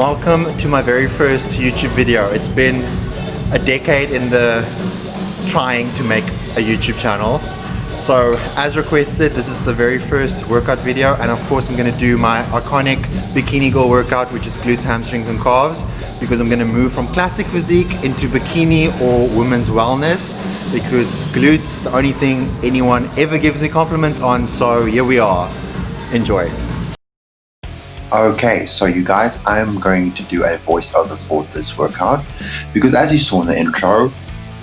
Welcome to my very first YouTube video. It's been a decade in the trying to make a YouTube channel. So as requested, this is the very first workout video, and of course I'm going to do my iconic bikini girl workout, which is glutes, hamstrings and calves, because I'm going to move from classic physique into bikini or women's wellness, because glutes, the only thing anyone ever gives me compliments on. So here we are. Enjoy. Okay, so you guys, I'm going to do a voiceover for this workout because, as you saw in the intro,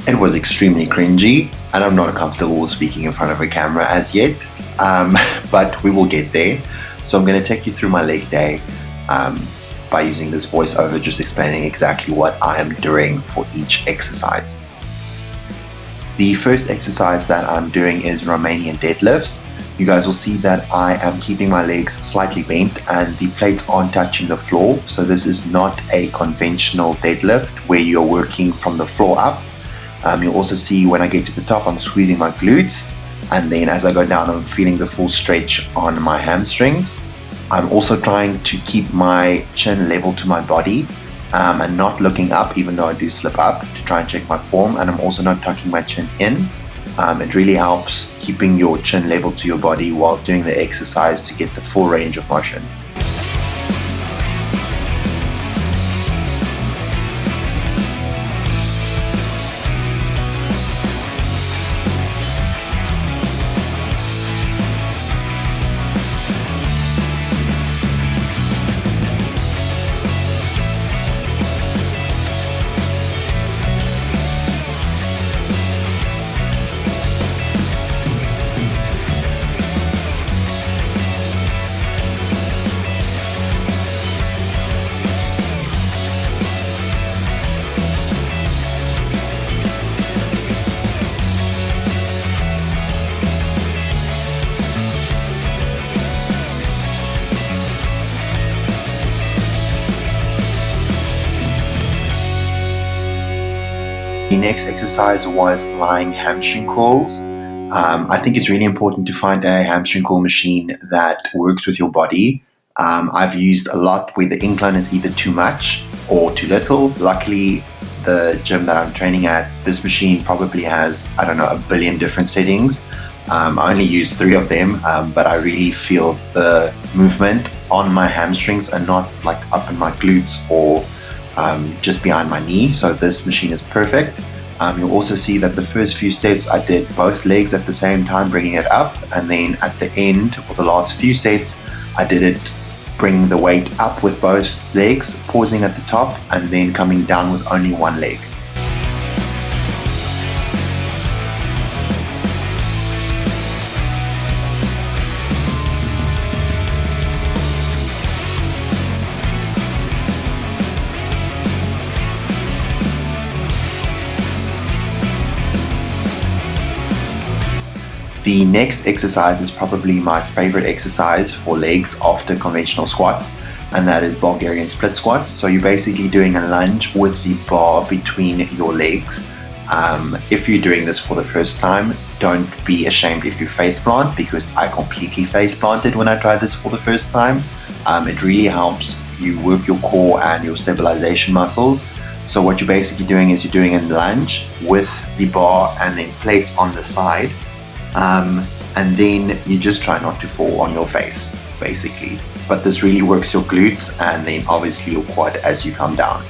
it was extremely cringy and I'm not comfortable speaking in front of a camera as yet, but we will get there. So I'm going to take you through my leg day by using this voiceover, just explaining exactly what I am doing for each exercise. The first exercise that I'm doing is Romanian deadlifts. You guys will see that I am keeping my legs slightly bent and the plates aren't touching the floor. So this is not a conventional deadlift where you're working from the floor up. You'll also see when I get to the top, I'm squeezing my glutes. And then as I go down, I'm feeling the full stretch on my hamstrings. I'm also trying to keep my chin level to my body and not looking up, even though I do slip up, to try and check my form. And I'm also not tucking my chin in. It really helps keeping your chin level to your body while doing the exercise to get the full range of motion. The next exercise was lying hamstring curls. I think it's really important to find a hamstring curl machine that works with your body. I've used a lot where the incline is either too much or too little. Luckily, the gym that I'm training at, this machine probably has, I don't know, 1 billion different settings. I only use 3 of them, but I really feel the movement on my hamstrings and not like up in my glutes or just behind my knee. So this machine is perfect. You'll also see that the first few sets I did both legs at the same time, bringing it up, and then at the end, or the last few sets, I did it bring the weight up with both legs, pausing at the top and then coming down with only one leg. The next exercise is probably my favorite exercise for legs after conventional squats, and that is Bulgarian split squats. So you're basically doing a lunge with the bar between your legs. If you're doing this for the first time, don't be ashamed if you face plant, because I completely face planted when I tried this for the first time. It really helps you work your core and your stabilization muscles. So what you're basically doing is you're doing a lunge with the bar and then plates on the side. And then you just try not to fall on your face, basically. But this really works your glutes and then obviously your quad as you come down.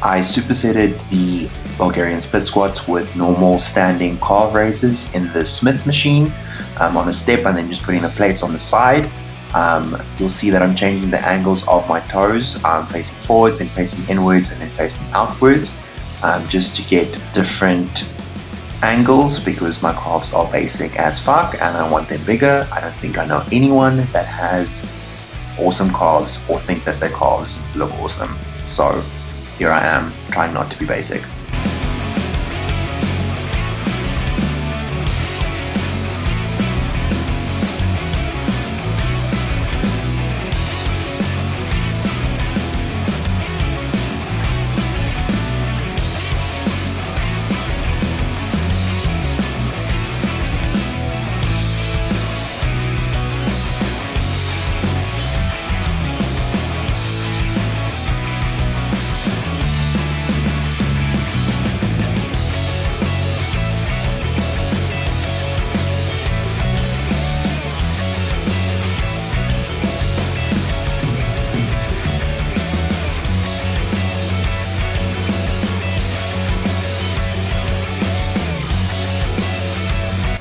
I supersetted the Bulgarian split squats with normal standing calf raises in the Smith machine on a step, and then just putting the plates on the side. You'll see that I'm changing the angles of my toes, facing forward, then facing inwards, and then facing outwards, just to get different angles because my calves are basic as fuck and I want them bigger. I don't think I know anyone that has awesome calves or think that their calves look awesome. So here I am, trying not to be basic.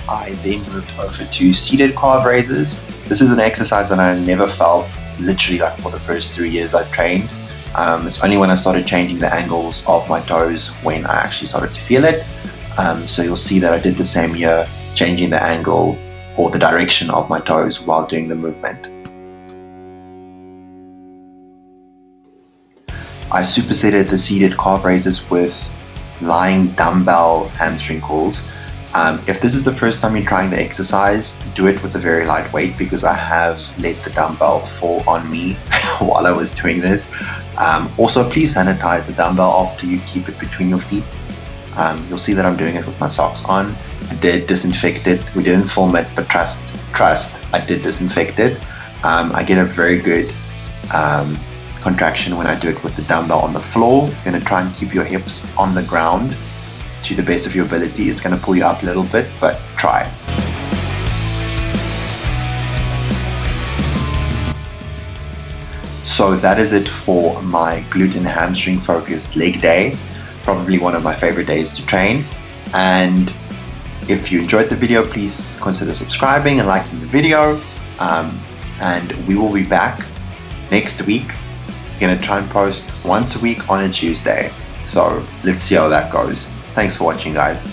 I then moved over to seated calf raises. This is an exercise that I never felt literally like for the first 3 years I've trained. It's only when I started changing the angles of my toes when I actually started to feel it. So you'll see that I did the same here, changing the angle or the direction of my toes while doing the movement. I supersetted the seated calf raises with lying dumbbell hamstring curls. If this is the first time you're trying the exercise, do it with a very light weight because I have let the dumbbell fall on me while I was doing this. Also, please sanitize the dumbbell after you keep it between your feet. You'll see that I'm doing it with my socks on. I did disinfect it. We didn't film it, but trust, I did disinfect it. I get a very good contraction when I do it with the dumbbell on the floor. You're going to try and keep your hips on the ground to the best of your ability. It's going to pull you up a little bit, but try. So that is it for my glute and hamstring focused leg day. Probably one of my favorite days to train. And if you enjoyed the video, please consider subscribing and liking the video. And we will be back next week. We're going to try and post once a week on a Tuesday. So let's see how that goes. Thanks for watching, guys.